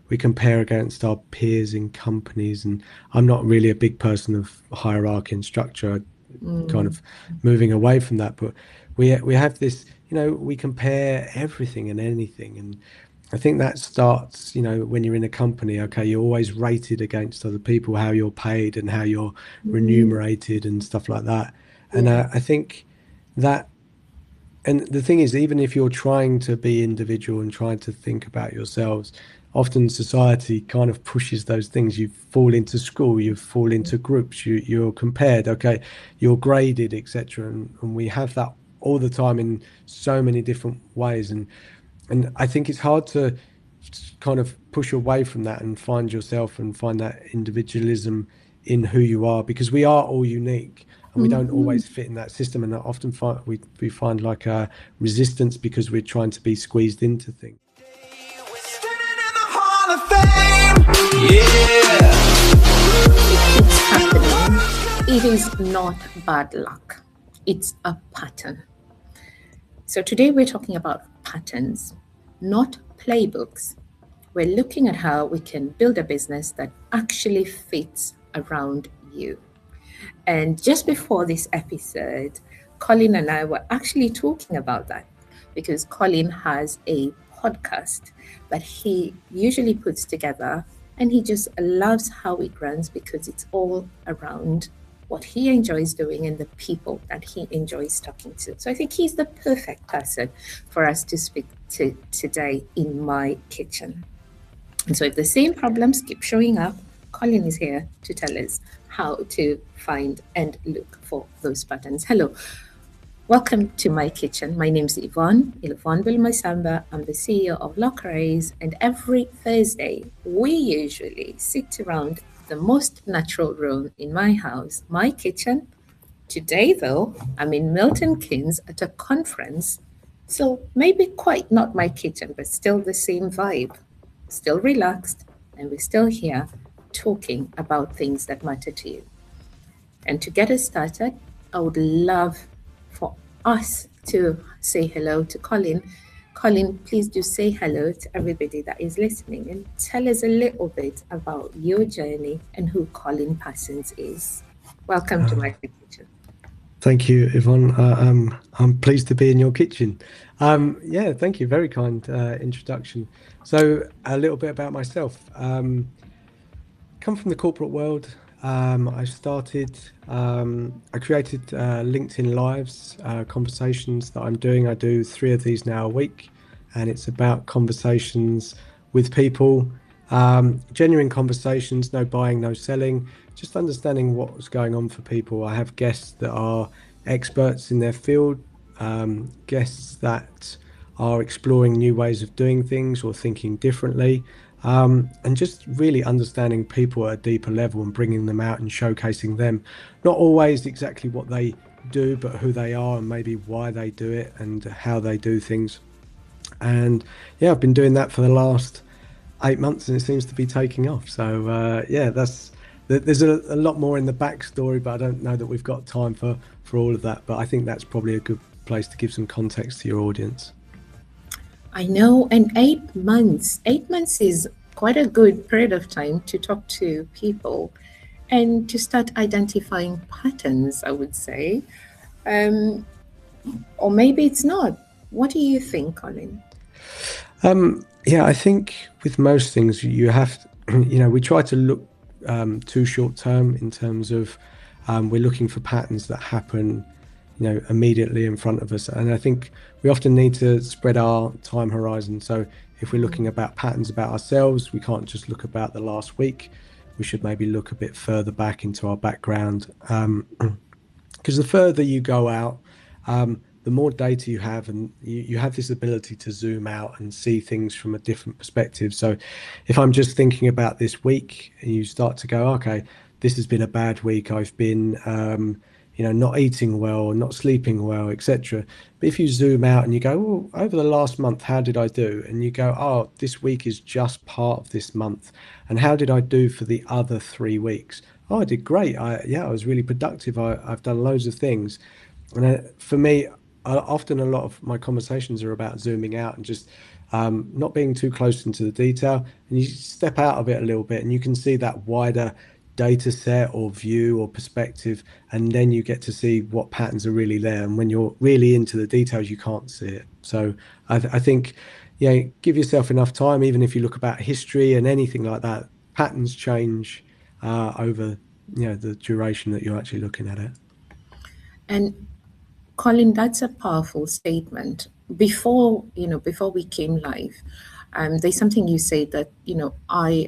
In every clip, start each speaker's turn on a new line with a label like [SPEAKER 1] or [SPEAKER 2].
[SPEAKER 1] we compare against our peers in companies, and I'm not really a big person of hierarchy and structure, kind of moving away from that. But we have this, we compare everything and anything, and I think that starts, when you're in a company. Okay, you're always rated against other people, how you're paid and how you're remunerated and stuff like that. And
[SPEAKER 2] Yeah.
[SPEAKER 1] I think that, and the thing is, even if you're trying to be individual and trying to think about yourselves, often society kind of pushes those things. You fall into school, you fall into groups, you're compared, okay, you're graded, etc. And we have that all the time in so many different ways. And I think it's hard to kind of push away from that and find yourself and find that individualism in who you are, because we are all unique and we don't
[SPEAKER 2] Mhm.
[SPEAKER 1] always fit in that system. And I often find we find like a resistance because we're trying to be squeezed into things.
[SPEAKER 2] It's happening. It is not bad luck. It's a pattern. So today we're talking about patterns, not playbooks. We're looking at how we can build a business that actually fits around you. And just before this episode, Colin and I were actually talking about that because Colin has a podcast that he usually puts together, and he just loves how it runs because it's all around what he enjoys doing and the people that he enjoys talking to. So I think he's the perfect person for us to speak to today in my kitchen. And so if the same problems keep showing up, Colin is here to tell us how to find and look for those patterns. Hello, welcome to my kitchen. My name is Yvonne Bilmasamba. I'm the CEO of LocaeRise, and every Thursday we usually sit around the most natural room in my house, my kitchen. Today, though, I'm in Milton Keynes at a conference, so maybe quite not my kitchen, but still the same vibe, still relaxed, and we're still here talking about things that matter to you. And to get us started, I would love for us to say hello to Colin. Colin, please do say hello to everybody that is listening and tell us a little bit about your journey and who Colin Parsons is. Welcome to my kitchen.
[SPEAKER 1] Thank you, Yvonne. I'm pleased to be in your kitchen. Yeah, thank you. Very kind introduction. So, a little bit about myself. Come from the corporate world. I created LinkedIn Lives conversations that I'm doing. I do 3 of these now a week, and it's about conversations with people, genuine conversations, no buying, no selling, just understanding what's going on for people. I have guests that are experts in their field, guests that are exploring new ways of doing things or thinking differently, and just really understanding people at a deeper level and bringing them out and showcasing them. Not always exactly what they do, but who they are and maybe why they do it and how they do things. And yeah, I've been doing that for the last 8 months, and it seems to be taking off. So yeah, there's a lot more in the backstory, but I don't know that we've got time for all of that. But I think that's probably a good place to give some context to your audience.
[SPEAKER 2] I know, and 8 months, 8 months is quite a good period of time to talk to people and to start identifying patterns, I would say. Um, or maybe it's not. What do you think, Colin?
[SPEAKER 1] Yeah, I think with most things you have to, we try to look too short term in terms of we're looking for patterns that happen, immediately in front of us. And I think we often need to spread our time horizon. So if we're looking about patterns about ourselves, we can't just look about the last week. We should maybe look a bit further back into our background. Because the further you go out, the more data you have, and you have this ability to zoom out and see things from a different perspective. So if I'm just thinking about this week, and you start to go, okay, this has been a bad week. I've been, not eating well, not sleeping well, etc. But if you zoom out and you go, well, over the last month, how did I do? And you go, oh, this week is just part of this month. And how did I do for the other 3 weeks? Oh, I did great. I was really productive. I've done loads of things. And for me, often a lot of my conversations are about zooming out and just not being too close into the detail, and you step out of it a little bit, and you can see that wider data set or view or perspective, and then you get to see what patterns are really there. And when you're really into the details, you can't see it. So I think, yeah, give yourself enough time. Even if you look about history and anything like that, patterns change over the duration that you're actually looking at it.
[SPEAKER 2] And Colin, that's a powerful statement. Before we came live, there's something you said that I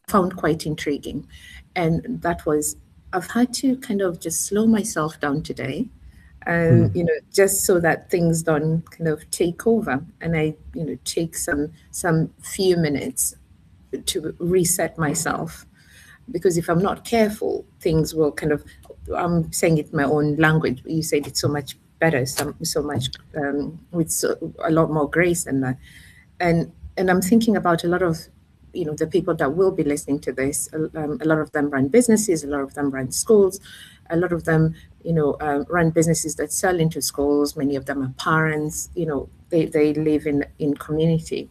[SPEAKER 2] found quite intriguing, and that was I've had to kind of just slow myself down today, and
[SPEAKER 1] Mm.
[SPEAKER 2] just so that things don't kind of take over, and I take some few minutes to reset myself, because if I'm not careful, things will kind of, I'm saying it in my own language. You said it so much better, so much with a lot more grace than that. And I'm thinking about a lot of the people that will be listening to this. A lot of them run businesses, a lot of them run schools, a lot of them run businesses that sell into schools. Many of them are parents. They live in community,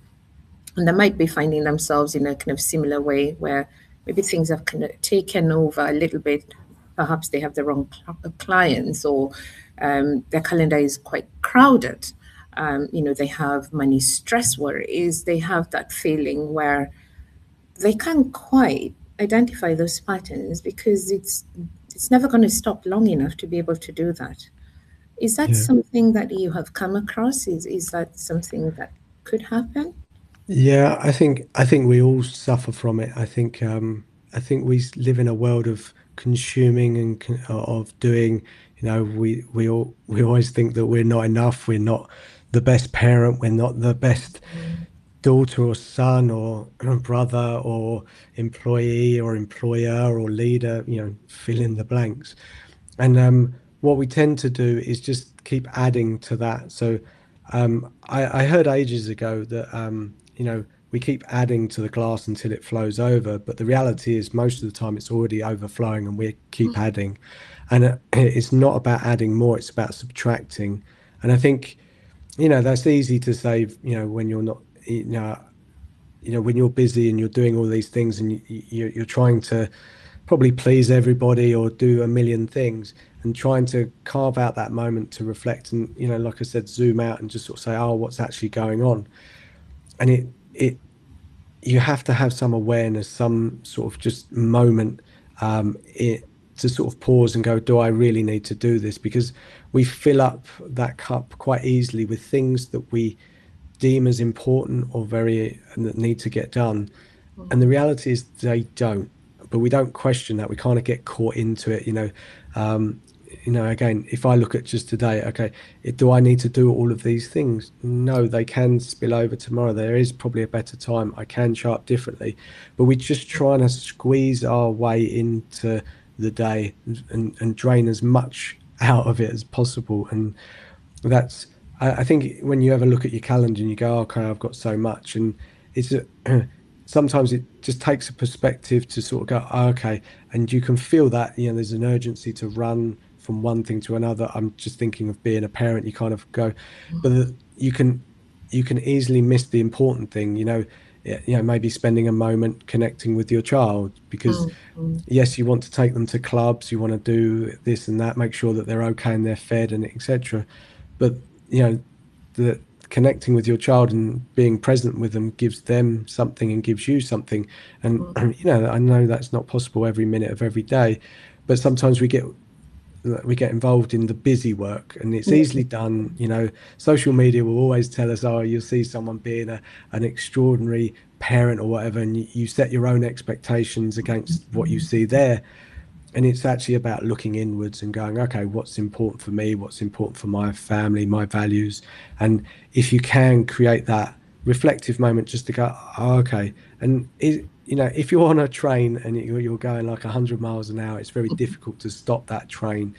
[SPEAKER 2] and they might be finding themselves in a kind of similar way where maybe things have kind of taken over a little bit. Perhaps they have the wrong clients, or their calendar is quite crowded. They have money stress worries. They have that feeling where they can't quite identify those patterns because it's never going to stop long enough to be able to do that. Is that
[SPEAKER 1] Yeah.
[SPEAKER 2] something that you have come across? Is that something that could happen?
[SPEAKER 1] Yeah, I think we all suffer from it. I think we live in a world of consuming and of doing. We always think that we're not enough. We're not the best parent. We're not the best daughter or son or brother or employee or employer or leader. Fill in the blanks. And what we tend to do is just keep adding to that. So I heard ages ago that we keep adding to the glass until it flows over, but the reality is most of the time it's already overflowing, and we keep adding. And it's not about adding more; it's about subtracting. And I think that's easy to say. When you're not, when you're busy and you're doing all these things, and you're trying to probably please everybody or do a million things, and trying to carve out that moment to reflect and like I said, zoom out and just sort of say, oh, what's actually going on. And it you have to have some awareness, some sort of just moment, to sort of pause and go, do I really need to do this? Because we fill up that cup quite easily with things that we deem as important or very and that need to get done. And the reality is they don't. But we don't question that. We kind of get caught into it. Again, if I look at just today, okay, do I need to do all of these things? No, they can spill over tomorrow. There is probably a better time. I can show up differently, but we're just trying to squeeze our way into the day and drain as much out of it as possible. And that's, I think when you ever look at your calendar and you go, okay, I've got so much, and it's sometimes it just takes a perspective to sort of go, oh, okay, and you can feel that there's an urgency to run from one thing to another. I'm just thinking of being a parent. You kind of go, but you can easily miss the important thing. Maybe spending a moment connecting with your child, because
[SPEAKER 2] Mm-hmm.
[SPEAKER 1] yes, you want to take them to clubs, you want to do this and that, make sure that they're okay and they're fed and etc. But the connecting with your child and being present with them gives them something and gives you something. And I know that's not possible every minute of every day, but sometimes we get involved in the busy work, and it's easily done. Social media will always tell us, oh, you'll see someone being an extraordinary parent or whatever, and you set your own expectations against what you see there. And it's actually about looking inwards and going, okay, what's important for me, what's important for my family, my values. And if you can create that reflective moment just to go, oh, okay. And if you're on a train and you're going like 100 miles an hour, it's very difficult to stop that train.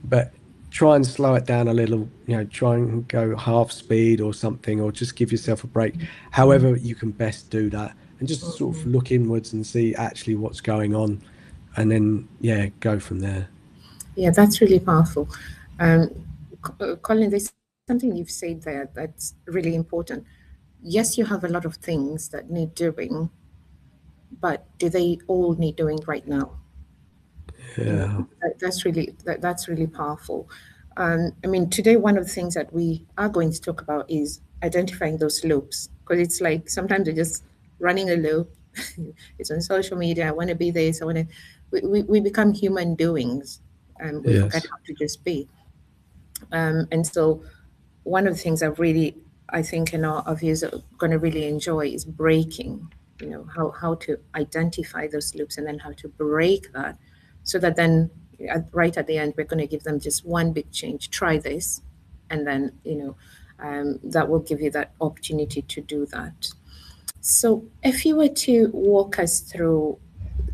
[SPEAKER 1] But try and slow it down a little, try and go half speed or something, or just give yourself a break, however you can best do that, and just sort of look inwards and see actually what's going on, and then go from there.
[SPEAKER 2] Yeah, that's really powerful. Um, Colin, there's something you've said there that's really important. Yes, you have a lot of things that need doing, but do they all need doing right now?
[SPEAKER 1] Yeah.
[SPEAKER 2] That's really powerful. I mean, today one of the things that we are going to talk about is identifying those loops, because it's like sometimes we're just running a loop. It's on social media. I want to be this. I want to. We become human doings, and we forget
[SPEAKER 1] Yes.
[SPEAKER 2] how to just be. And so, one of the things I think, and our viewers are going to really enjoy is breaking. You know how to identify those loops and then how to break that, so that then right at the end we're going to give them just one big change. Try this, and then that will give you that opportunity to do that. So, if you were to walk us through,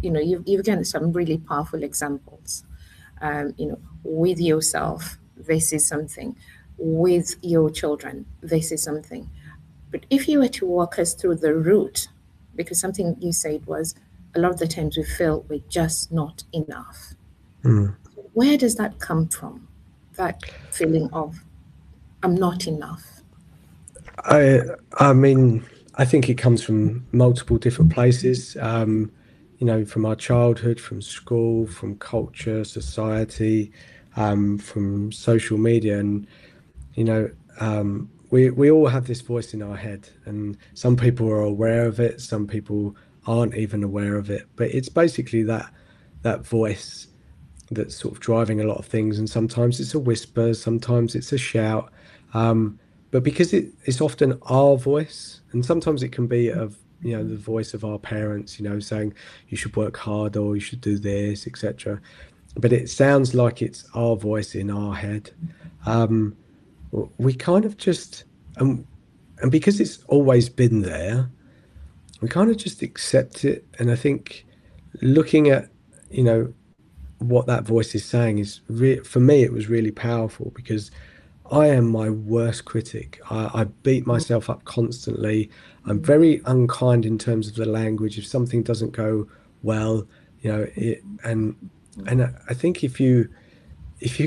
[SPEAKER 2] you've given some really powerful examples. With yourself, this is something. With your children, this is something. But if you were to walk us through the route, because something you said was a lot of the times we feel we're just not enough.
[SPEAKER 1] Mm.
[SPEAKER 2] Where does that come from? That feeling of I'm not enough.
[SPEAKER 1] I I mean, I think it comes from multiple different places. From our childhood, from school, from culture, society, from social media, and you know, we all have this voice in our head, and some people are aware of it, some people aren't even aware of it. But it's basically that voice that's sort of driving a lot of things, and sometimes it's a whisper, sometimes it's a shout. But because it's often our voice, and sometimes it can be the voice of our parents, saying you should work hard or you should do this, etc. But it sounds like it's our voice in our head. Um, we kind of just and because it's always been there, we kind of just accept it. And I think looking at you know what that voice is saying for me it was really powerful, because I am my worst critic. I beat myself up constantly. I'm very unkind in terms of the language. If something doesn't go well, and I think if you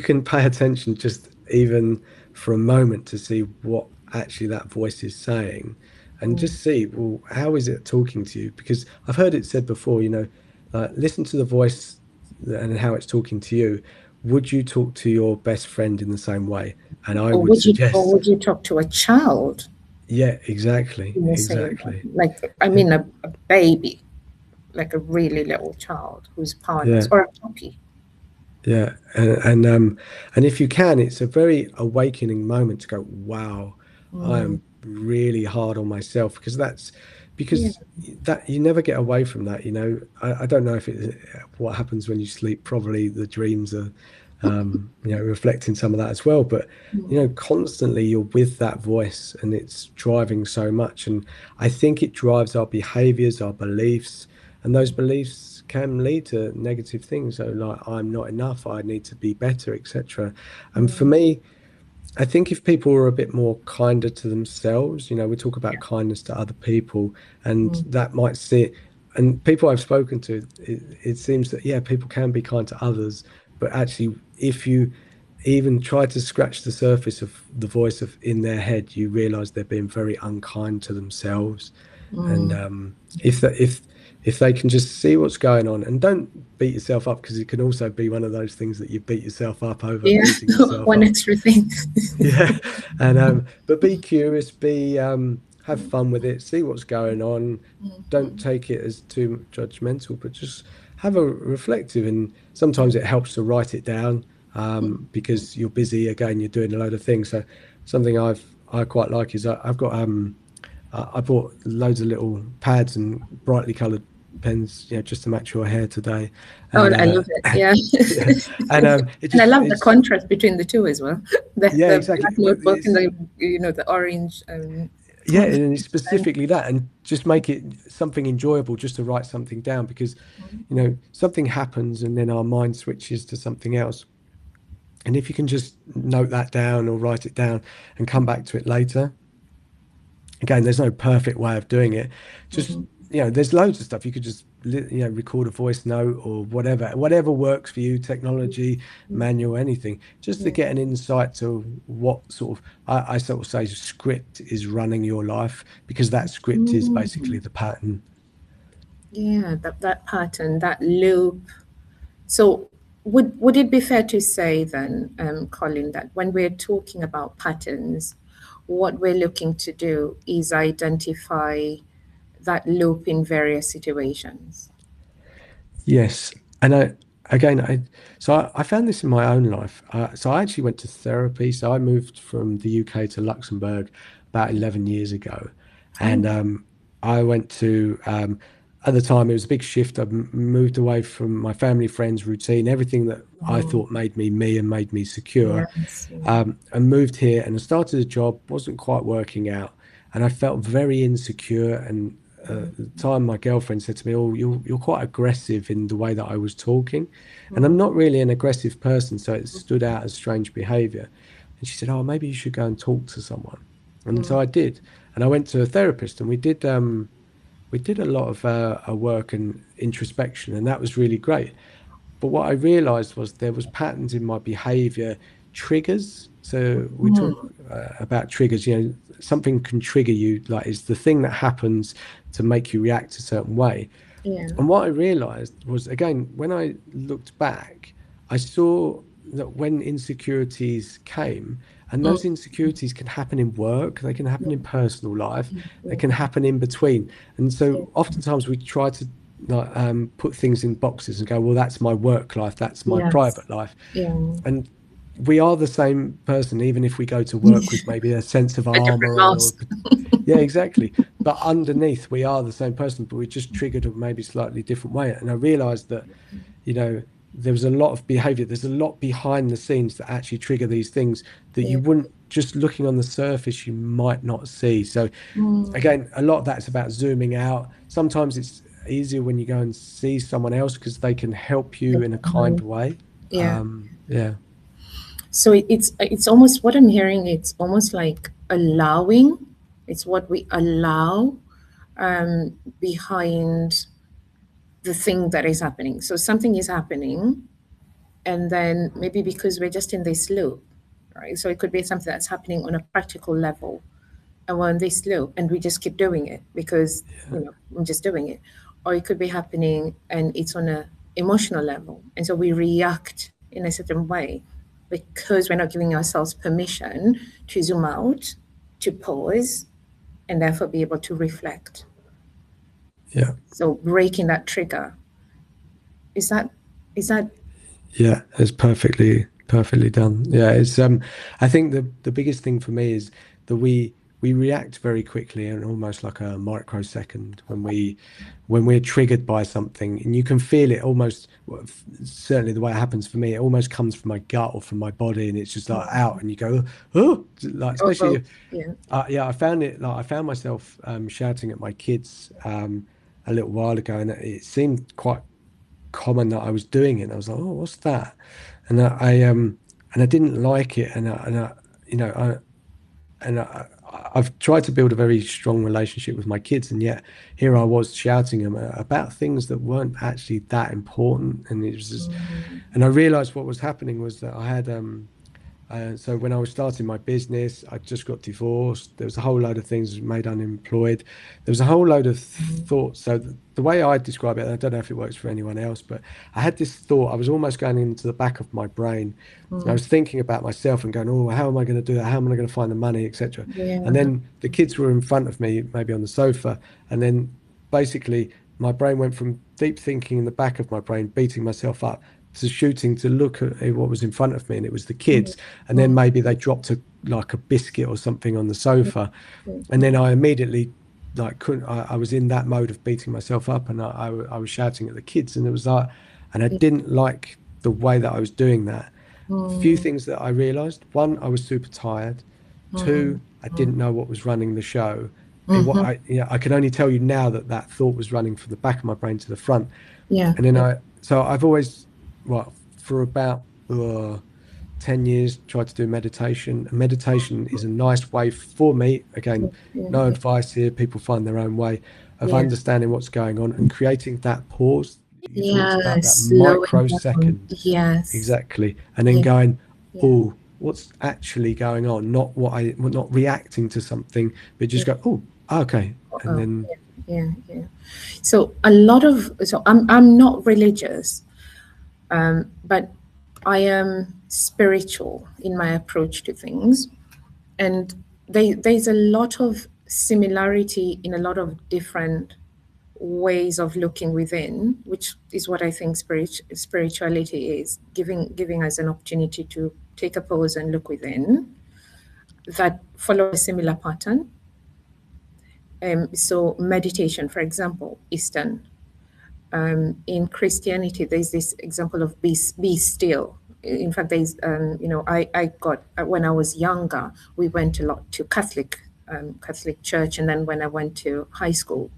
[SPEAKER 1] can pay attention just even for a moment to see what actually that voice is saying, and just see, well, how is it talking to you? Because I've heard it said before, listen to the voice and how it's talking to you. Would you talk to your best friend in the same way? And I would
[SPEAKER 2] Or
[SPEAKER 1] suggest,
[SPEAKER 2] would you talk to a child
[SPEAKER 1] yeah, exactly,
[SPEAKER 2] in the same way?
[SPEAKER 1] exactly.
[SPEAKER 2] Like, I
[SPEAKER 1] Yeah,
[SPEAKER 2] mean, a baby, like a really little child who's powerless,
[SPEAKER 1] yeah.
[SPEAKER 2] or a puppy.
[SPEAKER 1] Yeah, and if you can, it's a very awakening moment to go, wow, I
[SPEAKER 2] Mm.
[SPEAKER 1] am really hard on myself,
[SPEAKER 2] Yeah.
[SPEAKER 1] because that you never get away from that. I don't know if it what happens when you sleep. Probably the dreams are, reflecting some of that as well. But constantly you're with that voice, and it's driving so much. And I think it drives our behaviors, our beliefs, and those beliefs can lead to negative things. So, like, I'm not enough, I need to be better, etc. And for
[SPEAKER 2] Mm.
[SPEAKER 1] me, I think if people were a bit more kinder to themselves, we talk
[SPEAKER 2] Yeah.
[SPEAKER 1] about kindness to other people, and
[SPEAKER 2] Mm.
[SPEAKER 1] that might see it. And people I've spoken to, it seems that, yeah, people can be kind to others, but actually, if you even try to scratch the surface of the voice of in their head, you realize they're being very unkind to themselves. And
[SPEAKER 2] Mm.
[SPEAKER 1] if they can just see what's going on, and don't beat yourself up, because it can also be one of those things that you beat yourself up over
[SPEAKER 2] Yeah.
[SPEAKER 1] beating yourself
[SPEAKER 2] One
[SPEAKER 1] up.
[SPEAKER 2] extra thing.
[SPEAKER 1] Yeah, and but be curious, be have fun with it, see what's going on. Don't take it as too judgmental, but just have a reflective. And sometimes it helps to write it down, because you're busy again, you're doing a load of things. So something I quite like is I've got I bought loads of little pads and brightly coloured pens, just to match your hair today,
[SPEAKER 2] Oh,
[SPEAKER 1] and
[SPEAKER 2] I love it. Yeah.
[SPEAKER 1] yeah, and it
[SPEAKER 2] And I
[SPEAKER 1] just
[SPEAKER 2] love the
[SPEAKER 1] it's
[SPEAKER 2] contrast between the two as well.
[SPEAKER 1] yeah,
[SPEAKER 2] The
[SPEAKER 1] exactly.
[SPEAKER 2] black
[SPEAKER 1] Well,
[SPEAKER 2] notebook and the orange
[SPEAKER 1] yeah,
[SPEAKER 2] font.
[SPEAKER 1] and it's specifically that, and just make it something enjoyable, just to write something down, because something happens and then our mind switches to something else. And if you can just note that down or write it down and come back to it later, again, there's no perfect way of doing it. Just,
[SPEAKER 2] Mhm.
[SPEAKER 1] there's loads of stuff you could just record a voice note or whatever works for you, technology, manual, anything, just to
[SPEAKER 2] Yeah.
[SPEAKER 1] get an insight to what sort of, I sort of say script is running your life, because that script is basically
[SPEAKER 2] Mm.
[SPEAKER 1] the pattern.
[SPEAKER 2] Yeah, that pattern, that loop. So would it be fair to say then, Colin, that when we're talking about patterns, what we're looking to do is identify that loop in various situations?
[SPEAKER 1] Yes, and I found this in my own life. So I actually went to therapy. So I moved from the UK to Luxembourg about 11 years ago, and
[SPEAKER 2] Oh,
[SPEAKER 1] I went to at the time it was a big shift. Moved away from my family, friends, routine, everything that I
[SPEAKER 2] wow.
[SPEAKER 1] thought made me me and made me secure,
[SPEAKER 2] Yes. Yeah.
[SPEAKER 1] and moved here and I started a job, wasn't quite working out, and I felt very insecure. And at the time, my girlfriend said to me, "Oh, you're quite aggressive in the way that I was talking," and I'm
[SPEAKER 2] Mm,
[SPEAKER 1] not really an aggressive person, so it stood out as strange behaviour. And she said, "Oh, maybe you should go and talk to someone," and so
[SPEAKER 2] mm,
[SPEAKER 1] I did, and I went to a therapist, and we did a lot of work and introspection, and that was really great. But what I realized was there was patterns in my behavior, triggers. So we talk
[SPEAKER 2] mm.
[SPEAKER 1] about triggers, something can trigger you, like it's the thing that happens to make you react a certain way.
[SPEAKER 2] Yeah.
[SPEAKER 1] And what I realized was, again, when I looked back, I saw that when insecurities came, and
[SPEAKER 2] Mm,
[SPEAKER 1] those insecurities can happen in work, they can happen in personal life, they
[SPEAKER 2] yeah.
[SPEAKER 1] can happen in between. And
[SPEAKER 2] Yeah.
[SPEAKER 1] so oftentimes we try to like put things in boxes and go, well, that's my work life, that's my
[SPEAKER 2] Yes.
[SPEAKER 1] private life.
[SPEAKER 2] Yeah.
[SPEAKER 1] And we are the same person, even if we go to work with maybe a sense of
[SPEAKER 2] A different
[SPEAKER 1] armor or
[SPEAKER 2] mouse.
[SPEAKER 1] yeah, exactly. But underneath, we are the same person, but we just triggered a maybe slightly different way. And I realized that, you know, there was a lot of behavior, there's a lot behind the scenes that actually trigger these things that
[SPEAKER 2] Yeah.
[SPEAKER 1] you wouldn't, just looking on the surface, you might not see. So,
[SPEAKER 2] Mm,
[SPEAKER 1] again, a lot of that's about zooming out. Sometimes it's easier when you go and see someone else because they can help you in a kind
[SPEAKER 2] definitely.
[SPEAKER 1] way.
[SPEAKER 2] Yeah.
[SPEAKER 1] Yeah.
[SPEAKER 2] So it's almost what I'm hearing. It's almost like allowing. It's what we allow behind the thing that is happening. So something is happening, and then maybe because we're just in this loop, right? So it could be something that's happening on a practical level, and we're in this loop, and we just keep doing it because I'm just doing it, or it could be happening and it's on a emotional level, and so we react in a certain way because we're not giving ourselves permission to zoom out, to pause, and therefore be able to reflect.
[SPEAKER 1] Yeah.
[SPEAKER 2] So breaking that trigger, is that is that
[SPEAKER 1] Yeah, it's perfectly done. Yeah, it's I think the biggest thing for me is that we react very quickly and almost like a microsecond when we're triggered by something, and you can feel it almost, well, certainly the way it happens for me, it almost comes from my gut or from my body, and it's just like out, and you go, oh, like
[SPEAKER 2] oh,
[SPEAKER 1] especially
[SPEAKER 2] oh,
[SPEAKER 1] if,
[SPEAKER 2] yeah.
[SPEAKER 1] yeah, I found myself shouting at my kids a little while ago, and it seemed quite common that I was doing it. And I was like, oh, what's that? And and I didn't like it. You know, I've tried to build a very strong relationship with my kids, and yet here I was shouting them about things that weren't actually that important. And it was just, and I realized what was happening was that I had so when I was starting my business, I just got divorced. There was a whole load of things made unemployed. There was a whole load of thoughts. So the way I describe it, and I don't know if it works for anyone else, but I had this thought. I was almost going into the back of my brain. And I was thinking about myself and going, "Oh, how am I going to do that? How am I going to find the money, etc." And
[SPEAKER 2] Yeah.
[SPEAKER 1] then the kids were in front of me, maybe on the sofa, and then basically my brain went from deep thinking in the back of my brain, beating myself up, to shooting to look at what was in front of me, and it was the kids. And then maybe they dropped like a biscuit or something on the sofa, and then I immediately like couldn't. I was in that mode of beating myself up, and I was shouting at the kids, and it was like, and I didn't like the way that I was doing that. Few things that I realized: one, I was super tired. Two, I didn't know what was running the show. What
[SPEAKER 2] Mm-hmm.
[SPEAKER 1] I, I can only tell you now that that thought was running from the back of my brain to the front.
[SPEAKER 2] Yeah.
[SPEAKER 1] And then so I've always, well, for about 10 years tried to do meditation. And meditation is a nice way for me, again,
[SPEAKER 2] Yeah,
[SPEAKER 1] no
[SPEAKER 2] yeah,
[SPEAKER 1] advice here, people find their own way of
[SPEAKER 2] yeah.
[SPEAKER 1] understanding what's going on and creating that pause. You talked about
[SPEAKER 2] Yeah,
[SPEAKER 1] that
[SPEAKER 2] slowing down.
[SPEAKER 1] microsecond.
[SPEAKER 2] Yes.
[SPEAKER 1] Exactly. And then
[SPEAKER 2] Yeah,
[SPEAKER 1] going,
[SPEAKER 2] yeah.
[SPEAKER 1] oh, what's actually going on? Not reacting to something, but just
[SPEAKER 2] Yeah.
[SPEAKER 1] go, oh, okay. And
[SPEAKER 2] Oh,
[SPEAKER 1] then,
[SPEAKER 2] yeah, yeah, yeah. So a lot of so I'm not religious, but I am spiritual in my approach to things, and there's a lot of similarity in a lot of different ways of looking within, which is what I think spirituality is, giving us an opportunity to take a pause and look within that follow a similar pattern. So meditation, for example, Eastern. In Christianity, there's this example of be still. In fact, there's, I got, when I was younger, we went a lot to Catholic church. And then when I went to high school,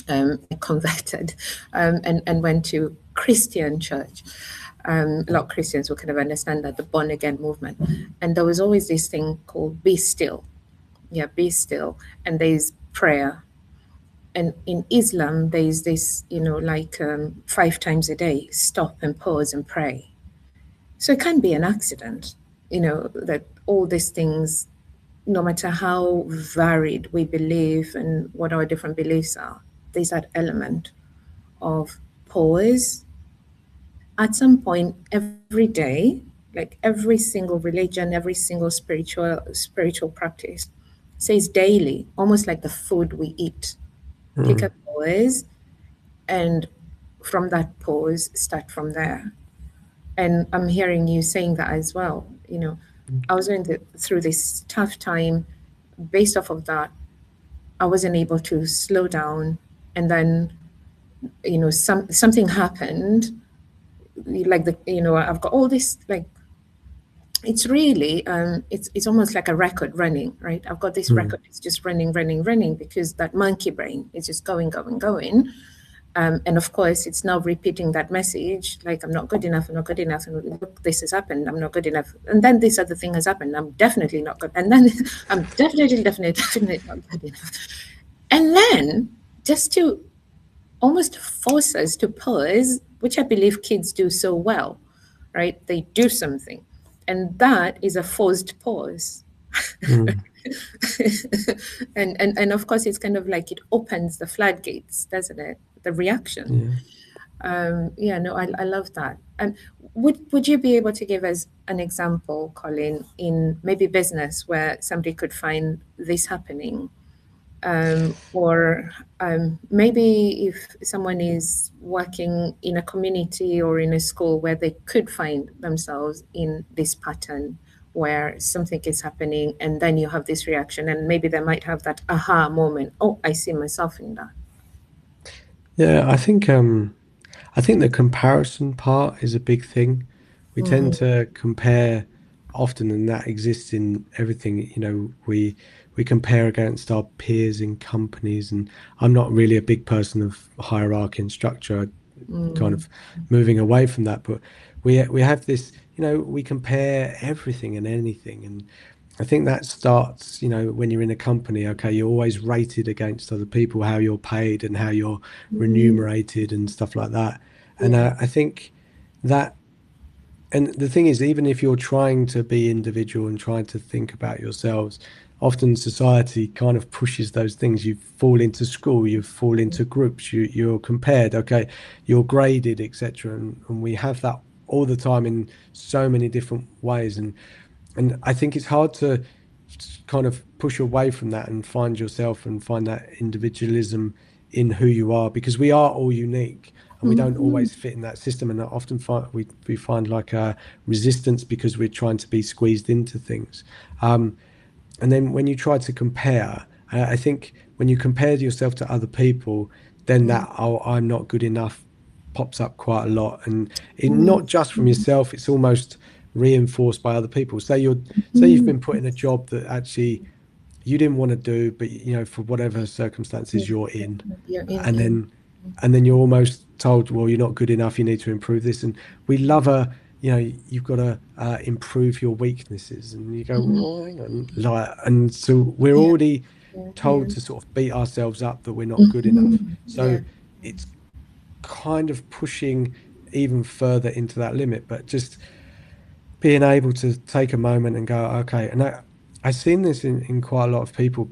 [SPEAKER 2] I converted and went to Christian church. A lot of Christians will kind of understand that, the born again movement. And there was always this thing called be still. Yeah, be still. And there's prayer. And in Islam, there's this, like 5 times a day, stop and pause and pray. So it can be an accident, that all these things, no matter how varied we believe and what our different beliefs are, there's that element of pause at some point every day. Like every single religion, every single spiritual practice says daily, almost like the food we eat. Take a pause, and from that pause, start from there. And I'm hearing you saying that as well. I was going through this tough time. Based off of that, I wasn't able to slow down. And then, something happened. Like I've got all this, like, it's really it's almost like a record running, right? I've got this record, it's just running because that monkey brain is just going. And of course, it's now repeating that message, like, I'm not good enough, I'm not good enough, and look, this has happened, I'm not good enough. And then this other thing has happened, I'm definitely not good. And then I'm definitely not good enough. And then, just to almost force us to pause, which I believe kids do so well, right? They do something. And that is a forced pause. and of course, it's kind of like it opens the floodgates, doesn't it? The reaction. No, I love that. And would you be able to give us an example, Colin, in maybe business where somebody could find this happening? Or maybe if someone is working in a community or in a school where they could find themselves in this pattern where something is happening and then you have this reaction, and maybe they might have that aha moment. Oh, I see myself in that.
[SPEAKER 1] yeah, I think the comparison part is a big thing. We tend to compare often, and that exists in everything. We compare against our peers in companies, and I'm not really a big person of hierarchy and structure, kind of moving away from that. But we have this, we compare everything and anything, and I think that starts, when you're in a company. Okay, you're always rated against other people, how you're paid and how you're remunerated and stuff like that. And
[SPEAKER 2] Yeah.
[SPEAKER 1] I think that, and the thing is, even if you're trying to be individual and trying to think about yourselves, often society kind of pushes those things. You fall into school, you fall into groups, you're compared, okay, you're graded, etc. And we have that all the time in so many different ways. And I think it's hard to kind of push away from that and find yourself and find that individualism in who you are, because we are all unique and we don't always fit in that system. And I often find we find like a resistance because we're trying to be squeezed into things. And then when you try to compare, I think when you compare yourself to other people, then that, oh, I'm not good enough pops up quite a lot. And not just from yourself, it's almost reinforced by other people. Say you've been put in a job that actually you didn't want to do, but for whatever circumstances you're in,
[SPEAKER 2] You're in,
[SPEAKER 1] and then you're almost told, well, you're not good enough, you need to improve this. And we love you've got to improve your weaknesses, and you go,
[SPEAKER 2] Mhm.
[SPEAKER 1] oh, hang on, like, and so we're
[SPEAKER 2] Yeah,
[SPEAKER 1] already
[SPEAKER 2] yeah, yeah.
[SPEAKER 1] told to sort of beat ourselves up that we're not good enough.
[SPEAKER 2] Mhm.
[SPEAKER 1] So
[SPEAKER 2] Yeah.
[SPEAKER 1] it's kind of pushing even further into that limit, but just being able to take a moment and go, okay. And I've seen this in quite a lot of people.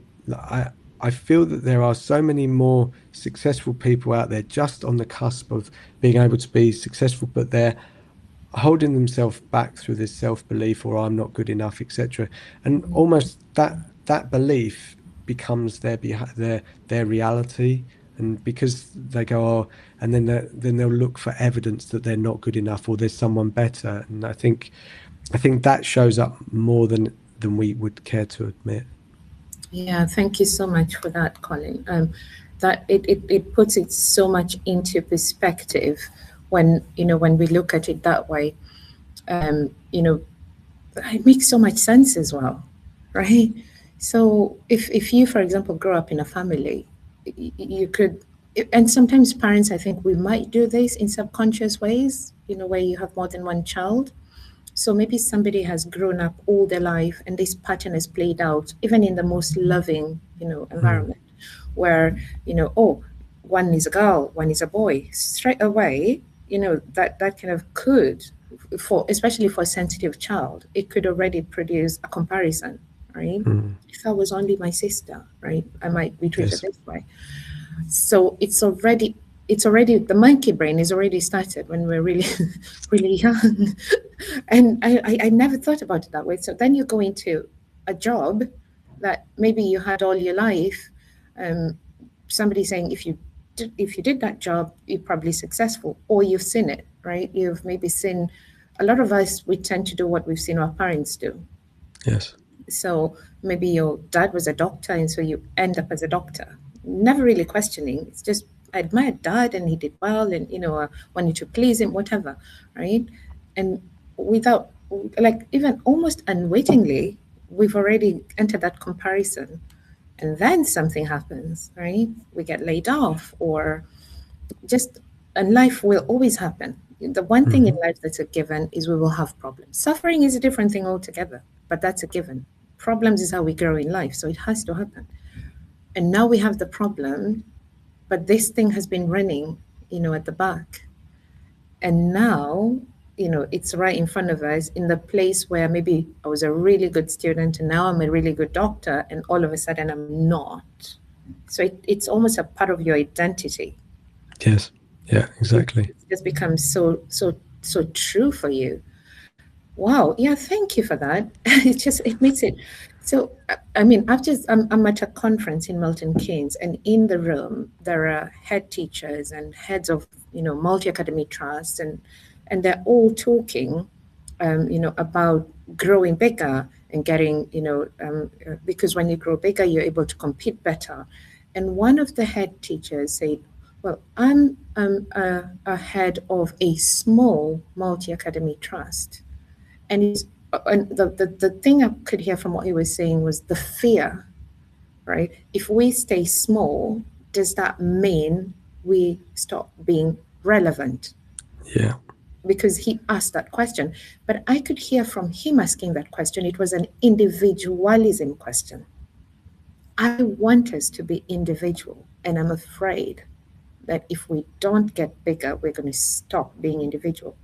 [SPEAKER 1] I feel that there are so many more successful people out there just on the cusp of being able to be successful, but they're holding themselves back through this self-belief, or I'm not good enough, etc. And almost that belief becomes their reality. And because they go, oh, and then they'll look for evidence that they're not good enough or there's someone better. And I think that shows up more than we would care to admit.
[SPEAKER 2] Yeah, thank you so much for that, Colin. That it puts it so much into perspective when when we look at it that way. Um, you know, it makes so much sense as well, right? So if you, for example, grow up in a family, you could, and sometimes parents, I think we might do this in subconscious ways, where you have more than one child. So maybe somebody has grown up all their life and this pattern is played out, even in the most loving,
[SPEAKER 1] Mm,
[SPEAKER 2] environment where, oh, one is a girl, one is a boy. Straight away, that kind of could, for especially for a sensitive child, it could already produce a comparison, right?
[SPEAKER 1] mm,
[SPEAKER 2] If I was only my sister, right, I might be treated
[SPEAKER 1] yes.
[SPEAKER 2] this way. So it's already the monkey brain is already started when we're really really young. And I never thought about it that way. So then you go into a job that maybe you had all your life. um, Somebody saying if you did that job you're probably successful, or you've seen it, right? You've maybe seen, a lot of us, we tend to do what we've seen our parents do.
[SPEAKER 1] Yes.
[SPEAKER 2] So maybe your dad was a doctor, and so you end up as a doctor, never really questioning. It's just, I admired dad, and he did well, and wanted to please him, whatever, right? And without, like, even almost unwittingly, we've already entered that comparison, and then something happens, right? We get laid off, or just, and life will always happen. The one thing in
[SPEAKER 1] Hmm.
[SPEAKER 2] life that's a given is we will have problems. Suffering is a different thing altogether, but that's a given. Problems is how we grow in life, so it has to happen. And now we have the problem, but this thing has been running, at the back. And now, it's right in front of us, in the place where maybe I was a really good student and now I'm a really good doctor, and all of a sudden I'm not. So it's almost a part of your identity.
[SPEAKER 1] Yes. Yeah,
[SPEAKER 2] it,
[SPEAKER 1] exactly.
[SPEAKER 2] it just becomes so true for you. Wow, yeah, thank you for that. It makes it so. I mean, I'm at a conference in Milton Keynes, and in the room there are head teachers and heads of multi academy trusts, and they're all talking, about growing bigger and getting, because when you grow bigger, you're able to compete better. And one of the head teachers said, well, I'm a head of a small multi academy trust. And the thing I could hear from what he was saying was the fear, right? If we stay small, does that mean we stop being relevant?
[SPEAKER 1] Yeah.
[SPEAKER 2] Because he asked that question. But I could hear from him asking that question, it was an individualism question. I want us to be individual, and I'm afraid that if we don't get bigger, we're going to stop being individual.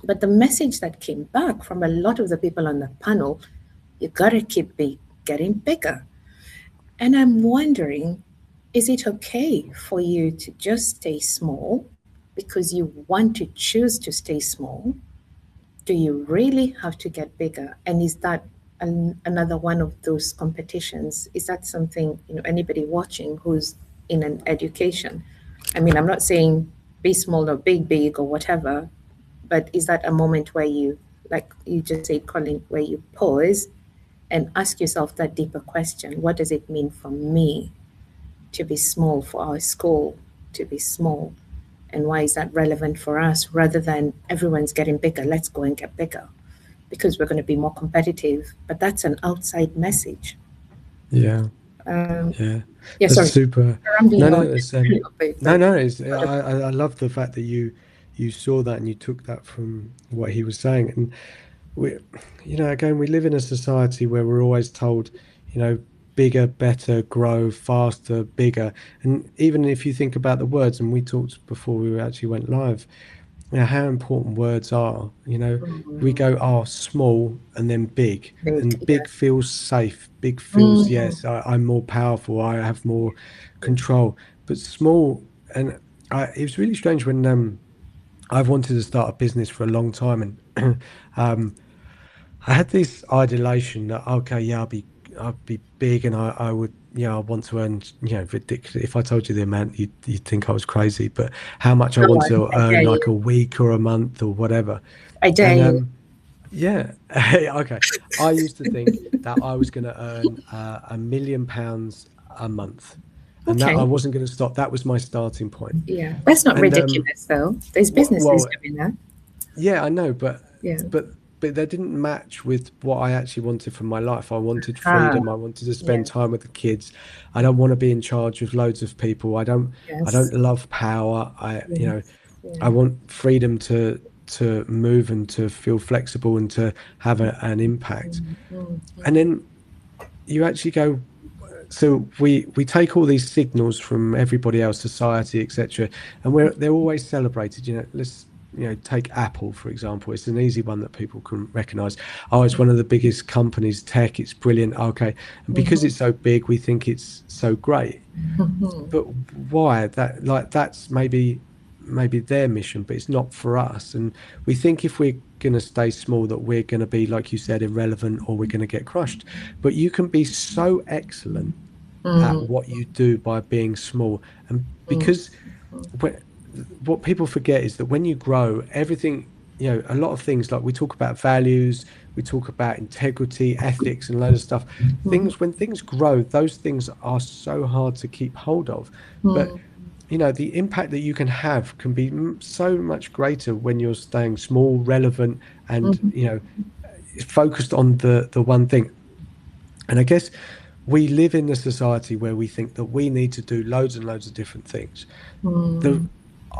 [SPEAKER 2] But the message that came back from a lot of the people on the panel, you gotta getting bigger. And I'm wondering, is it okay for you to just stay small because you want to choose to stay small? Do you really have to get bigger? And is that another one of those competitions? Is that something, anybody watching who's in an education? I mean, I'm not saying be small or big or whatever, but is that a moment where you, like you just said, Colin, where you pause and ask yourself that deeper question? What does it mean for me to be small, for our school to be small? And why is that relevant for us rather than everyone's getting bigger? Let's go and get bigger because we're going to be more competitive. But that's an outside message.
[SPEAKER 1] Yeah.
[SPEAKER 2] Um,
[SPEAKER 1] Yeah.
[SPEAKER 2] yeah,
[SPEAKER 1] That's
[SPEAKER 2] sorry,
[SPEAKER 1] super.
[SPEAKER 2] rambling
[SPEAKER 1] No,
[SPEAKER 2] on
[SPEAKER 1] no, it's
[SPEAKER 2] a little bit,
[SPEAKER 1] no,
[SPEAKER 2] but
[SPEAKER 1] no. It's I love the fact that you you saw that and you took that from what he was saying. And we, again, we live in a society where we're always told, you know, bigger, better, grow faster, bigger. And even if you think about the words, and we talked before we actually went live, how important words are. We
[SPEAKER 2] Mm.
[SPEAKER 1] go, oh, small and then big.
[SPEAKER 2] Big,
[SPEAKER 1] And
[SPEAKER 2] yeah.
[SPEAKER 1] big feels safe. Big feels,
[SPEAKER 2] Mm.
[SPEAKER 1] yes, I'm more powerful. I have more control. But small, and it was really strange when I've wanted to start a business for a long time, and um, I had this idolation that okay, yeah, I'd be big, and I would, I want to earn, ridiculous. If I told you the amount, you'd think I was crazy. But how much I
[SPEAKER 2] Go
[SPEAKER 1] want
[SPEAKER 2] on,
[SPEAKER 1] to
[SPEAKER 2] I
[SPEAKER 1] earn,
[SPEAKER 2] dare
[SPEAKER 1] like
[SPEAKER 2] you.
[SPEAKER 1] a week or a month or whatever,
[SPEAKER 2] I dare
[SPEAKER 1] and
[SPEAKER 2] you.
[SPEAKER 1] yeah, okay. I used to think that I was going to earn £1 million a month, and that I
[SPEAKER 2] Okay.
[SPEAKER 1] wasn't going to stop. That was my starting point.
[SPEAKER 2] Yeah. That's not
[SPEAKER 1] And
[SPEAKER 2] ridiculous, though. There's businesses
[SPEAKER 1] well,
[SPEAKER 2] doing that.
[SPEAKER 1] yeah, I know, but
[SPEAKER 2] Yeah.
[SPEAKER 1] but but they didn't match with what I actually wanted from my life. I wanted
[SPEAKER 2] Ah,
[SPEAKER 1] freedom. I wanted to spend
[SPEAKER 2] yeah.
[SPEAKER 1] time with the kids. I don't want to be in charge of loads of people. I don't
[SPEAKER 2] Yes.
[SPEAKER 1] love power.
[SPEAKER 2] Yes. Yeah.
[SPEAKER 1] I want freedom to move and to feel flexible and to have an impact.
[SPEAKER 2] Mm, mm,
[SPEAKER 1] And
[SPEAKER 2] mm,
[SPEAKER 1] then you actually go, so we take all these signals from everybody else, society, etc., and they're always celebrated. Let's take Apple for example. It's an easy one that people can recognize. Oh, it's one of the biggest companies, tech. It's brilliant. Okay, and because
[SPEAKER 2] mhm,
[SPEAKER 1] it's so big, we think it's so great.
[SPEAKER 2] mhm,
[SPEAKER 1] But why? That's maybe their mission, but it's not for us. And we think if we're going to stay small that we're going to be, like you said, irrelevant, or we're going to get crushed. But you can be so excellent at
[SPEAKER 2] mm,
[SPEAKER 1] what you do by being small. And
[SPEAKER 2] mm,
[SPEAKER 1] because when, what people forget is that when you grow, everything, a lot of things, like we talk about values, we talk about integrity, ethics, and loads of stuff.
[SPEAKER 2] mhm,
[SPEAKER 1] Things, when things grow, those things are so hard to keep hold of. But
[SPEAKER 2] mm,
[SPEAKER 1] the impact that you can have can be so much greater when you're staying small, relevant, and
[SPEAKER 2] mhm,
[SPEAKER 1] focused on the one thing. And I guess we live in a society where we think that we need to do loads and loads of different things. The
[SPEAKER 2] mm,